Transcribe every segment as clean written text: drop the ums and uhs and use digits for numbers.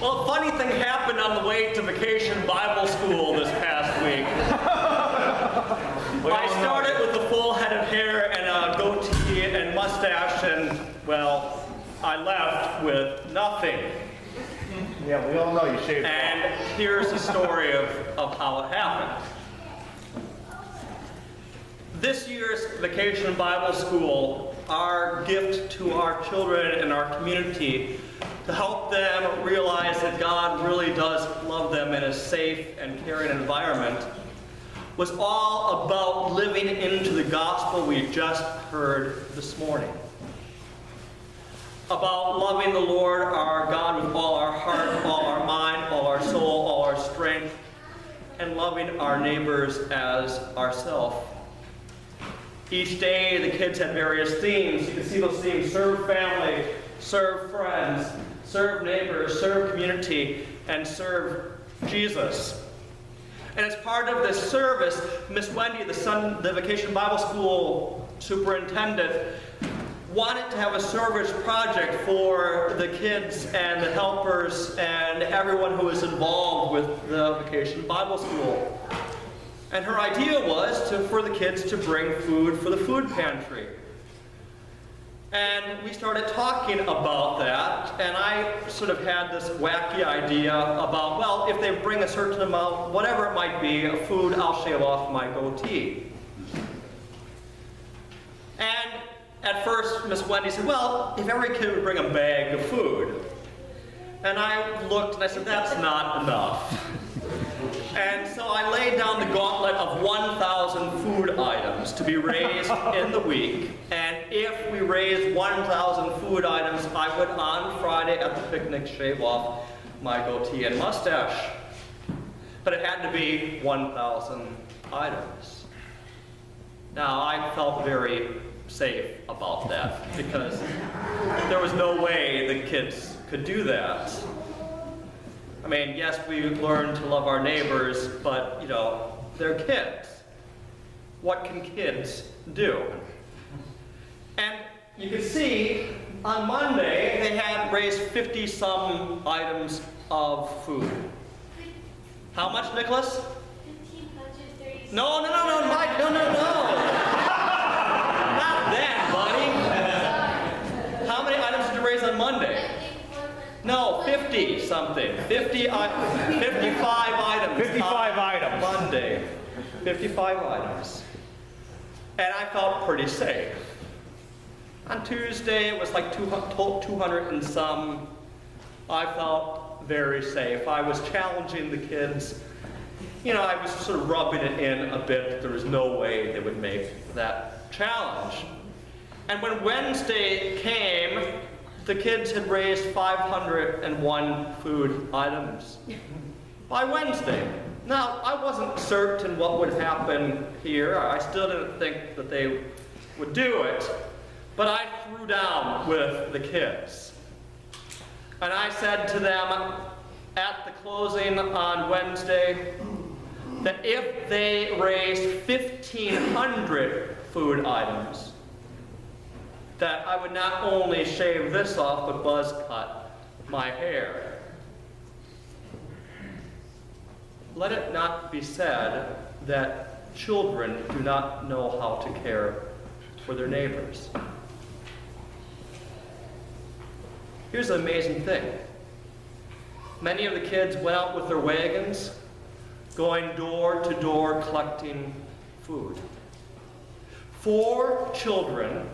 Well, a funny thing happened on the way to Vacation Bible School this past week. I started with a full head of hair and a goatee and mustache, and, well, I left with nothing. Yeah, we all know you shaved. And here's the story of how it happened. This year's Vacation Bible School, our gift to our children and our community to help them realize that God really does love them in a safe and caring environment, was all about living into the gospel we just heard this morning. About loving the Lord our God with all our heart, all our mind, all our soul, all our strength, and loving our neighbors as ourselves. Each day the kids had various themes. You can see those themes: serve family, serve friends, serve neighbors, serve community, and serve Jesus. And as part of this service, Miss Wendy, the Vacation Bible School superintendent, wanted to have a service project for the kids and the helpers and everyone who was involved with the Vacation Bible School. And her idea was for the kids to bring food for the food pantry. And we started talking about that, and I sort of had this wacky idea about, well, if they bring a certain amount, whatever it might be, of food, I'll shave off my goatee. And at first, Miss Wendy said, well, if every kid would bring a bag of food. And I looked and I said, that's not enough. And so I laid down the gauntlet of 1,000 food items to be raised in the week. And if we raised 1,000 food items, I would, on Friday at the picnic, shave off my goatee and mustache. But it had to be 1,000 items. Now, I felt very safe about that because there was no way the kids could do that. I mean, yes, we learn to love our neighbors, but, you know, they're kids. What can kids do? And you can see on Monday they had raised 50-some items of food. How much, Nicholas? 1,536. No, Mike, no. Not that, buddy. How many items did you raise on Monday? No, 50-something. 55 items. 55 items. Monday. 55 items. And I felt pretty safe. On Tuesday, it was like 200 and some. I felt very safe. I was challenging the kids. You know, I was sort of rubbing it in a bit that there was no way they would make that challenge. And when Wednesday came, the kids had raised 501 food items by Wednesday. Now, I wasn't certain what would happen here. I still didn't think that they would do it, but I threw down with the kids. And I said to them at the closing on Wednesday that if they raised 1,500 food items, that I would not only shave this off, but buzz cut my hair. Let it not be said that children do not know how to care for their neighbors. Here's the amazing thing. Many of the kids went out with their wagons, going door to door collecting food. 4 children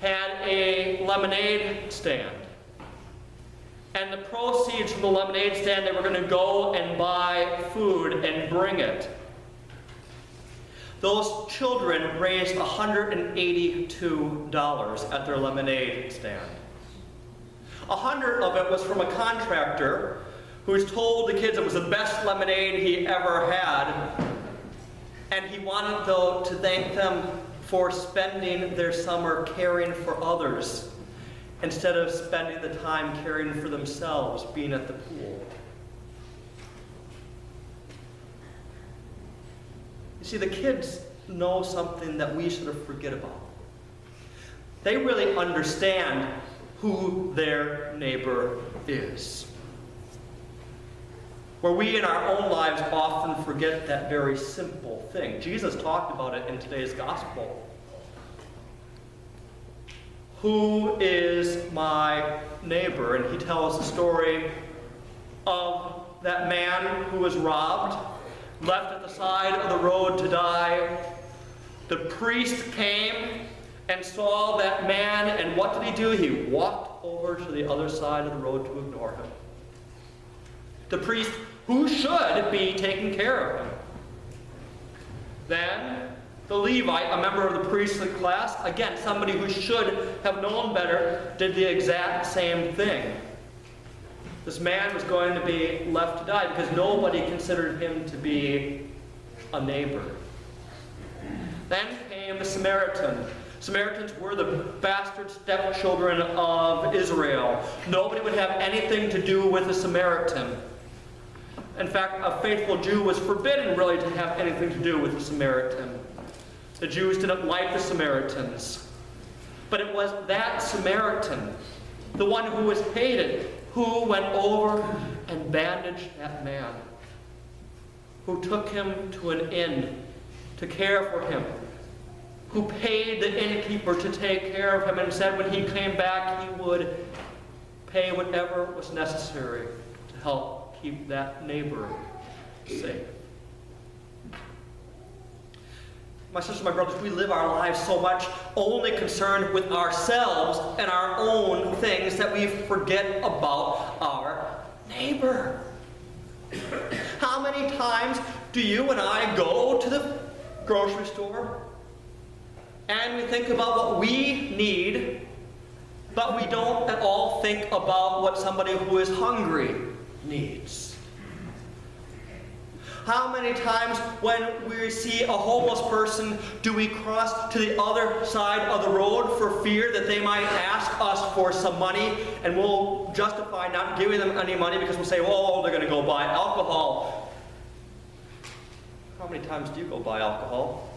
had a lemonade stand. And the proceeds from the lemonade stand, they were going to go and buy food and bring it. Those children raised $182 at their lemonade stand. 100 of it was from a contractor who told the kids it was the best lemonade he ever had. And he wanted, though, to thank them for spending their summer caring for others instead of spending the time caring for themselves, being at the pool. You see, the kids know something that we sort of forget about. They really understand who their neighbor is. where we in our own lives often forget that very simple thing. Jesus talked about it in today's gospel. Who is my neighbor? And he tells the story of that man who was robbed, left at the side of the road to die. The priest came and saw that man, and what did he do? He walked over to the other side of the road to ignore him. The priest who should be taking care of him. Then the Levite, a member of the priestly class, again, somebody who should have known better, did the exact same thing. This man was going to be left to die because nobody considered him to be a neighbor. Then came the Samaritan. Samaritans were the bastard stepchildren of Israel. Nobody would have anything to do with a Samaritan. In fact, a faithful Jew was forbidden really to have anything to do with a Samaritan. The Jews didn't like the Samaritans. But it was that Samaritan, the one who was hated, who went over and bandaged that man, who took him to an inn to care for him, who paid the innkeeper to take care of him and said when he came back he would pay whatever was necessary to help keep that neighbor safe. My sisters, my brothers, we live our lives so much only concerned with ourselves and our own things that we forget about our neighbor. How many times do you and I go to the grocery store and we think about what we need, but we don't at all think about what somebody who is hungry needs? How many times when we see a homeless person do we cross to the other side of the road for fear that they might ask us for some money, and we'll justify not giving them any money because we'll say, oh, they're going to go buy alcohol. How many times do you go buy alcohol?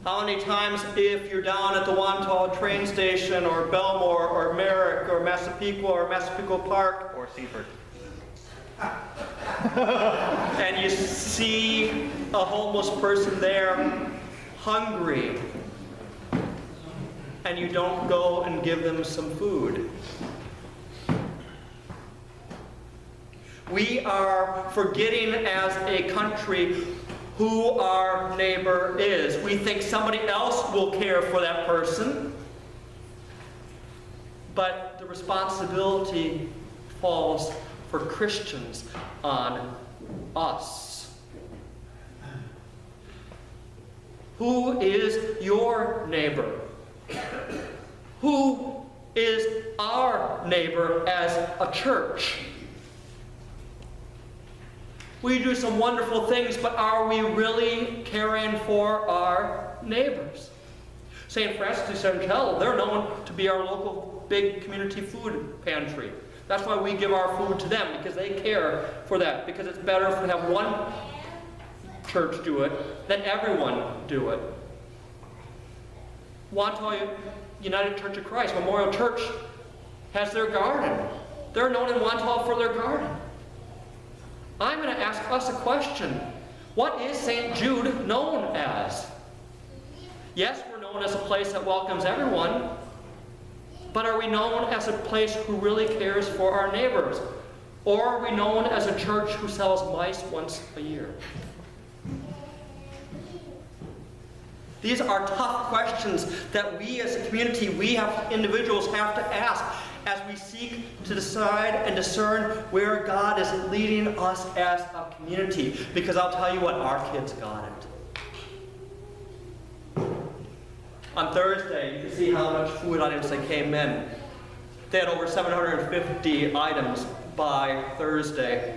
How many times, if you're down at the Wantagh train station or Belmore or Merrick or Massapequa Park Or Seaford. and you see a homeless person there hungry and you don't go and give them some food? We are forgetting as a country who our neighbor is. We think somebody else will care for that person, but the responsibility falls for Christians on us. Who is your neighbor? Who is our neighbor as a church? We do some wonderful things, but are we really caring for our neighbors? St. Francis de Sant'Angelo, they're known to be our local big community food pantry. That's why we give our food to them, because they care for that, because it's better to have one church do it than everyone do it. Wantagh United Church of Christ, Memorial Church, has their garden. They're known in Wantagh for their garden. I'm going to ask us a question. What is St. Jude known as? Yes, we're known as a place that welcomes everyone, but are we known as a place who really cares for our neighbors? Or are we known as a church who sells mice once a year? These are tough questions that we as a community, we have individuals have to ask as we seek to decide and discern where God is leading us as a community. Because I'll tell you what, our kids got it. On Thursday, you can see how much food items they came in. They had over 750 items by Thursday.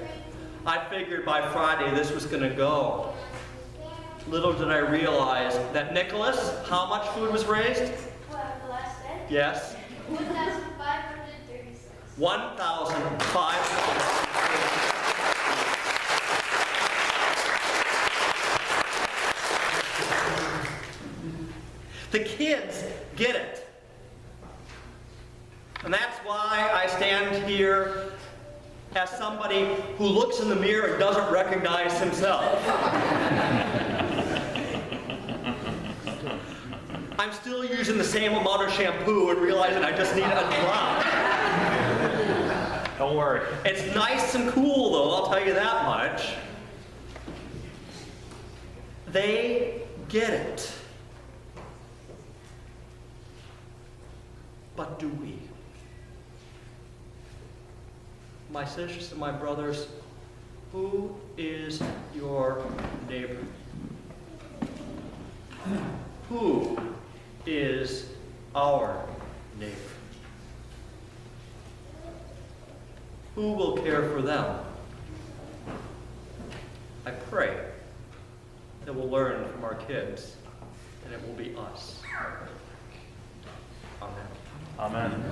I figured by Friday this was going to go. Little did I realize that, Nicholas, how much food was raised? What, the last day? Yes? 1,536. 1,500. The kids get it. And that's why I stand here as somebody who looks in the mirror and doesn't recognize himself. I'm still using the same amount of shampoo and realizing I just need a drop. Don't worry. It's nice and cool though, I'll tell you that much. They get it. But do we? My sisters and my brothers, who is your neighbor? Who is our neighbor? Who will care for them? I pray that we'll learn from our kids, and it will be us. Amen. Amen.